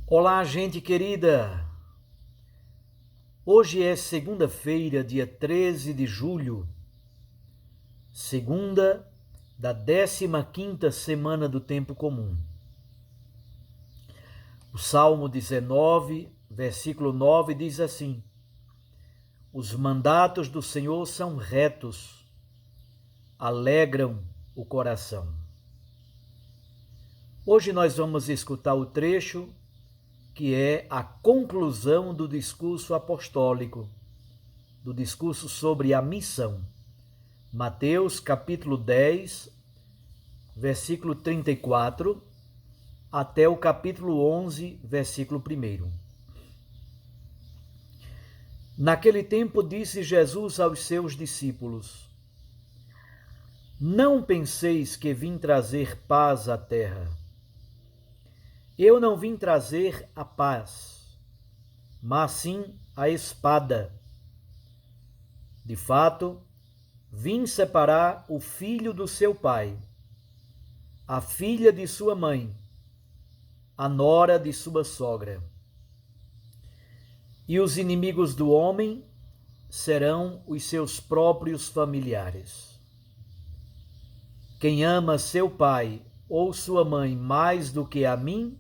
Olá, gente querida! Hoje é segunda-feira, dia 13 de julho, segunda da 15ª semana do tempo comum. O Salmo 19, versículo 9 diz assim: Os mandatos do Senhor são retos, alegram o coração. Hoje nós vamos escutar o trecho que é a conclusão do discurso apostólico, do discurso sobre a missão. Mateus capítulo 10, versículo 34, até o capítulo 11, versículo 1. Naquele tempo disse Jesus aos seus discípulos: Não penseis que vim trazer paz à terra. Eu não vim trazer a paz, mas sim a espada. De fato, vim separar o filho do seu pai, a filha de sua mãe, a nora de sua sogra. E os inimigos do homem serão os seus próprios familiares. Quem ama seu pai ou sua mãe mais do que a mim,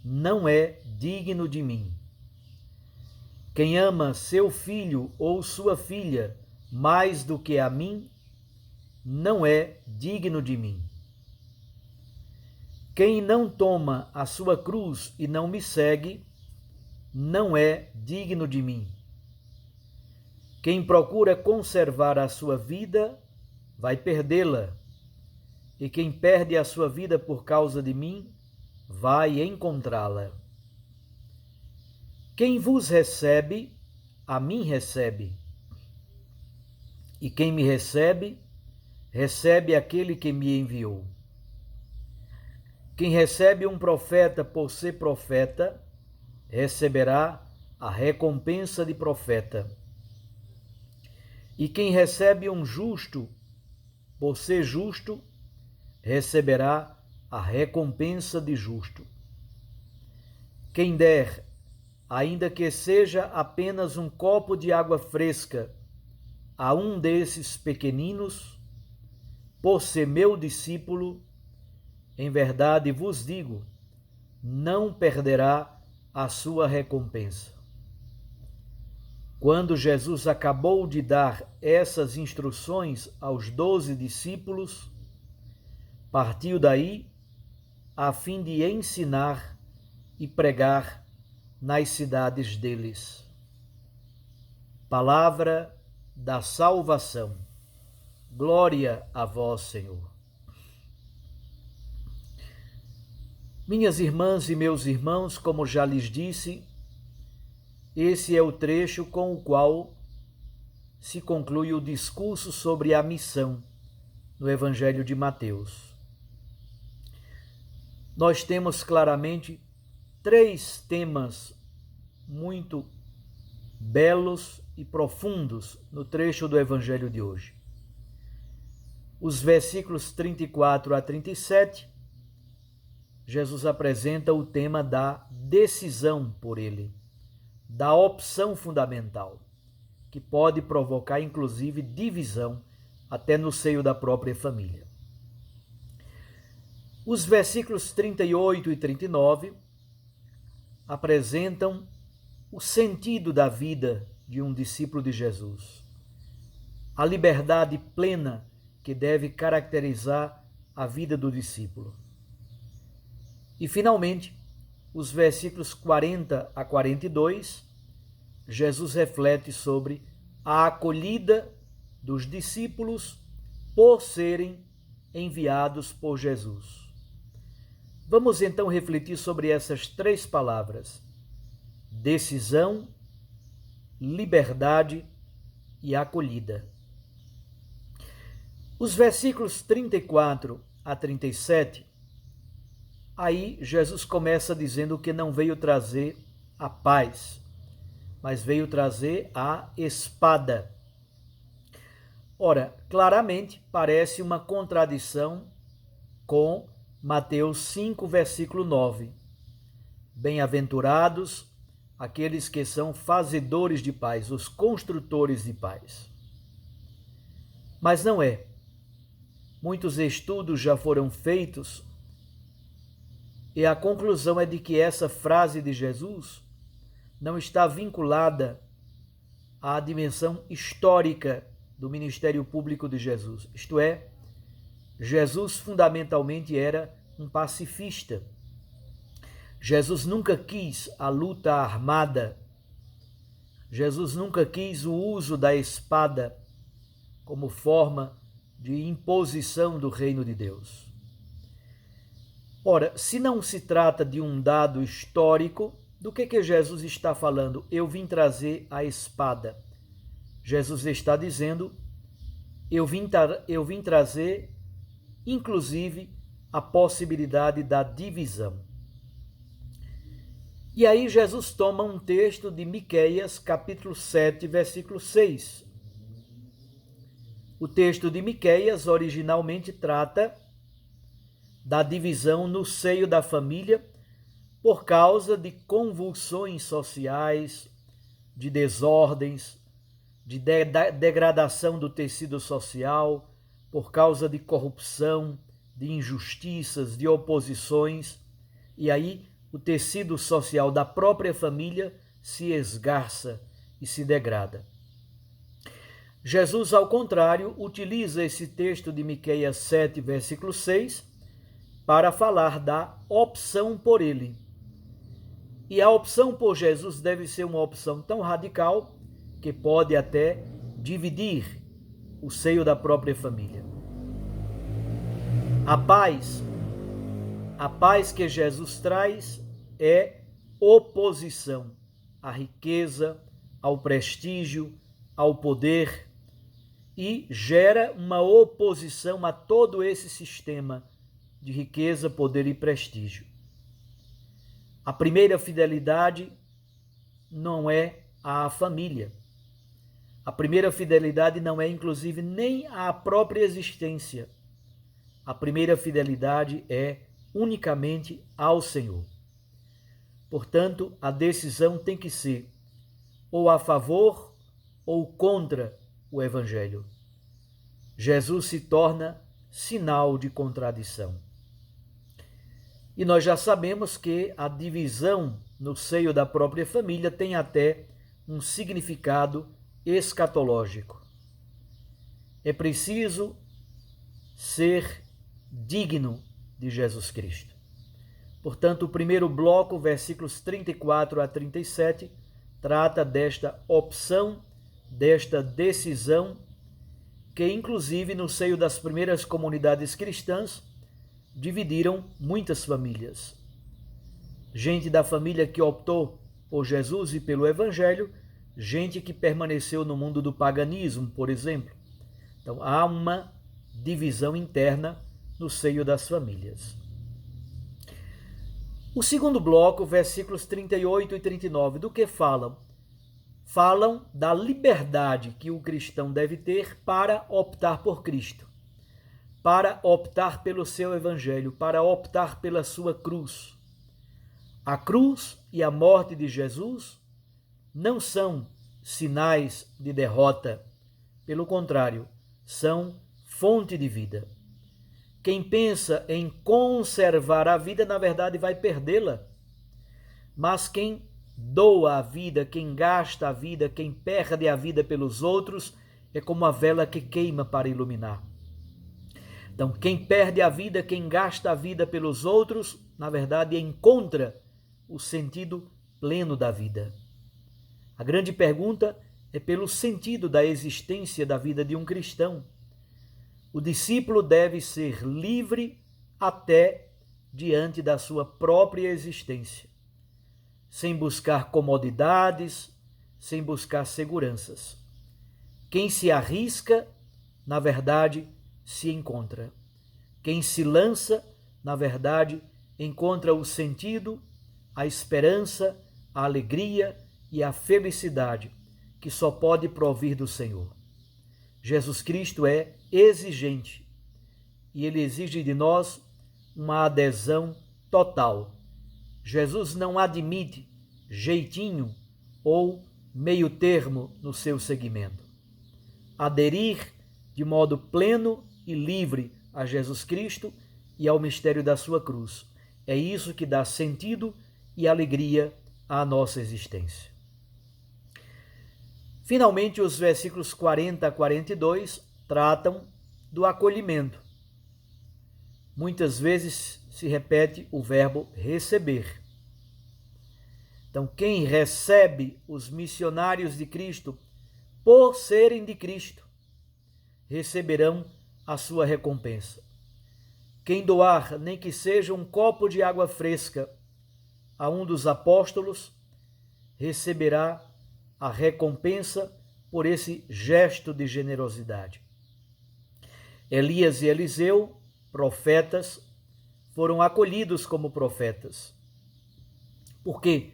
não é digno de mim. Quem ama seu filho ou sua filha mais do que a mim, não é digno de mim. Quem não toma a sua cruz e não me segue, não é digno de mim. Quem procura conservar a sua vida, vai perdê-la. E quem perde a sua vida por causa de mim, vai encontrá-la. Quem vos recebe, a mim recebe. E quem me recebe, recebe aquele que me enviou. Quem recebe um profeta por ser profeta, receberá a recompensa de profeta. E quem recebe um justo por ser justo, receberá a recompensa de justo. Quem der, ainda que seja apenas um copo de água fresca, a um desses pequeninos, por ser meu discípulo, em verdade vos digo, não perderá a sua recompensa. Quando Jesus acabou de dar essas instruções aos 12 discípulos, partiu daí a fim de ensinar e pregar nas cidades deles. Palavra da salvação. Glória a vós, Senhor. Minhas irmãs e meus irmãos, como já lhes disse, esse é o trecho com o qual se conclui o discurso sobre a missão no Evangelho de Mateus. Nós temos claramente 3 temas muito belos e profundos no trecho do Evangelho de hoje. Os versículos 34 a 37, Jesus apresenta o tema da decisão por ele, da opção fundamental, que pode provocar inclusive divisão até no seio da própria família. Os versículos 38 e 39 apresentam o sentido da vida de um discípulo de Jesus, a liberdade plena que deve caracterizar a vida do discípulo. E, finalmente, os versículos 40 a 42, Jesus reflete sobre a acolhida dos discípulos por serem enviados por Jesus. Vamos então refletir sobre essas 3 palavras: decisão, liberdade e acolhida. Os versículos 34 a 37, aí Jesus começa dizendo que não veio trazer a paz, mas veio trazer a espada. Ora, claramente parece uma contradição com Mateus 5, versículo 9. bem-aventurados aqueles que são fazedores de paz, os construtores de paz. Mas não é. Muitos estudos já foram feitos e a conclusão é de que essa frase de Jesus não está vinculada à dimensão histórica do ministério público de Jesus. Isto é, Jesus fundamentalmente era um pacifista. Jesus nunca quis a luta armada. Jesus nunca quis o uso da espada como forma de imposição do reino de Deus. Ora, se não se trata de um dado histórico, do que Jesus está falando? Eu vim trazer a espada. Jesus está dizendo, eu vim trazer, inclusive, a possibilidade da divisão. E aí Jesus toma um texto de Miqueias, capítulo 7, versículo 6. O texto de Miqueias originalmente trata da divisão no seio da família por causa de convulsões sociais, de desordens, de degradação do tecido social, por causa de corrupção, de injustiças, de oposições, e aí o tecido social da própria família se esgarça e se degrada. Jesus, ao contrário, utiliza esse texto de Miqueias 7, versículo 6, para falar da opção por ele. E a opção por Jesus deve ser uma opção tão radical que pode até dividir o seio da própria família. A paz que Jesus traz é oposição à riqueza, ao prestígio, ao poder, e gera uma oposição a todo esse sistema de riqueza, poder e prestígio. A primeira fidelidade não é à família. A primeira fidelidade não é, inclusive, nem à própria existência. A primeira fidelidade é unicamente ao Senhor. Portanto, a decisão tem que ser ou a favor ou contra o Evangelho. Jesus se torna sinal de contradição. E nós já sabemos que a divisão no seio da própria família tem até um significado escatológico. É preciso ser digno de Jesus Cristo. Portanto, o primeiro bloco, versículos 34 a 37, trata desta opção, desta decisão, que inclusive no seio das primeiras comunidades cristãs dividiram muitas famílias. Gente da família que optou por Jesus e pelo Evangelho, gente que permaneceu no mundo do paganismo, por exemplo. Então, há uma divisão interna no seio das famílias. O segundo bloco, versículos 38 e 39, do que falam? Falam da liberdade que o cristão deve ter para optar por Cristo, para optar pelo seu Evangelho, para optar pela sua cruz. A cruz e a morte de Jesus não são sinais de derrota, pelo contrário, são fonte de vida. Quem pensa em conservar a vida, na verdade, vai perdê-la. Mas quem doa a vida, quem gasta a vida, quem perde a vida pelos outros, é como a vela que queima para iluminar. Então, quem perde a vida, quem gasta a vida pelos outros, na verdade, encontra o sentido pleno da vida. A grande pergunta é pelo sentido da existência da vida de um cristão. O discípulo deve ser livre até diante da sua própria existência, sem buscar comodidades, sem buscar seguranças. Quem se arrisca, na verdade, se encontra. Quem se lança, na verdade, encontra o sentido, a esperança, a alegria e a felicidade que só pode provir do Senhor. Jesus Cristo é exigente e ele exige de nós uma adesão total. Jesus não admite jeitinho ou meio termo no seu seguimento. Aderir de modo pleno e livre a Jesus Cristo e ao mistério da sua cruz. É isso que dá sentido e alegria à nossa existência. Finalmente, os versículos 40 a 42 tratam do acolhimento. Muitas vezes se repete o verbo receber. Então, quem recebe os missionários de Cristo por serem de Cristo, receberão a sua recompensa. Quem doar, nem que seja um copo de água fresca, a um dos apóstolos, receberá a recompensa por esse gesto de generosidade. Elias e Eliseu, profetas, foram acolhidos como profetas, porque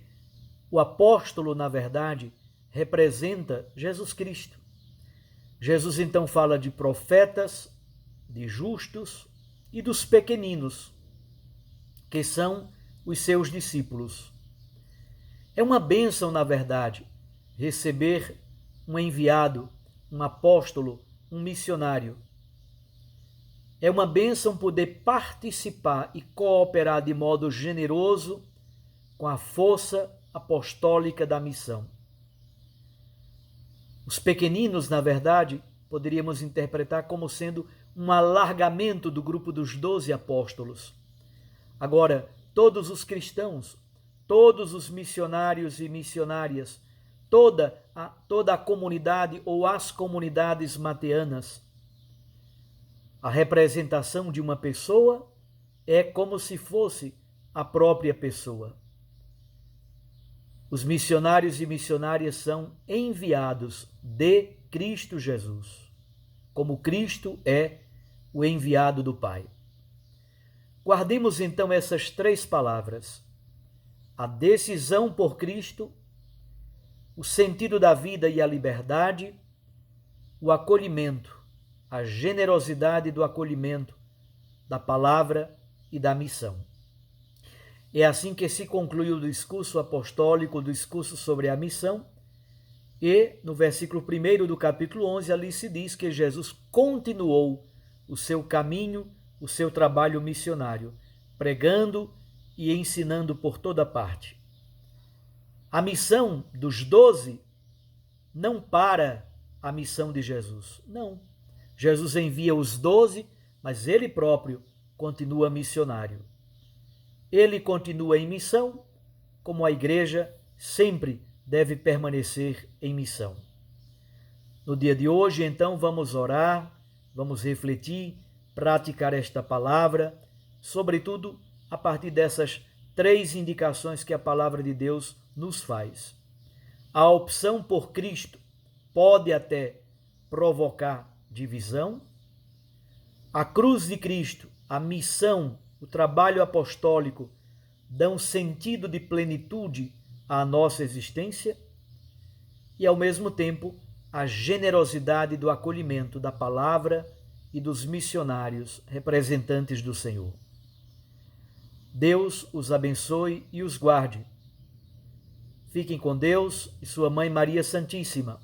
o apóstolo, na verdade, representa Jesus Cristo. Jesus então fala de profetas, de justos e dos pequeninos, que são os seus discípulos. É uma bênção, na verdade, receber um enviado, um apóstolo, um missionário. É uma bênção poder participar e cooperar de modo generoso com a força apostólica da missão. Os pequeninos, na verdade, poderíamos interpretar como sendo um alargamento do grupo dos 12 apóstolos. Agora, todos os cristãos, todos os missionários e missionárias, toda a comunidade ou as comunidades mateanas, a representação de uma pessoa é como se fosse a própria pessoa. Os missionários e missionárias são enviados de Cristo Jesus, como Cristo é o enviado do Pai. Guardemos então essas 3 palavras: a decisão por Cristo, o sentido da vida e a liberdade, o acolhimento, a generosidade do acolhimento, da palavra e da missão. É assim que se conclui o discurso apostólico, o discurso sobre a missão, e no versículo 1 do capítulo 11, ali se diz que Jesus continuou o seu caminho, o seu trabalho missionário, pregando e ensinando por toda parte. A missão dos 12 não para a missão de Jesus, não. Jesus envia os 12, mas ele próprio continua missionário. Ele continua em missão, como a igreja sempre deve permanecer em missão. No dia de hoje, então, vamos orar, vamos refletir, praticar esta palavra, sobretudo a partir dessas 3 indicações que a palavra de Deus nos faz. A opção por Cristo pode até provocar divisão. A cruz de Cristo, a missão, o trabalho apostólico dão sentido de plenitude à nossa existência e, ao mesmo tempo, a generosidade do acolhimento da palavra e dos missionários representantes do Senhor. Deus os abençoe e os guarde. Fiquem com Deus e sua Mãe Maria Santíssima.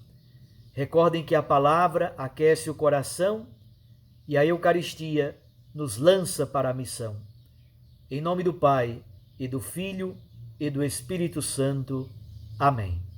Recordem que a palavra aquece o coração e a Eucaristia nos lança para a missão. Em nome do Pai, e do Filho, e do Espírito Santo. Amém.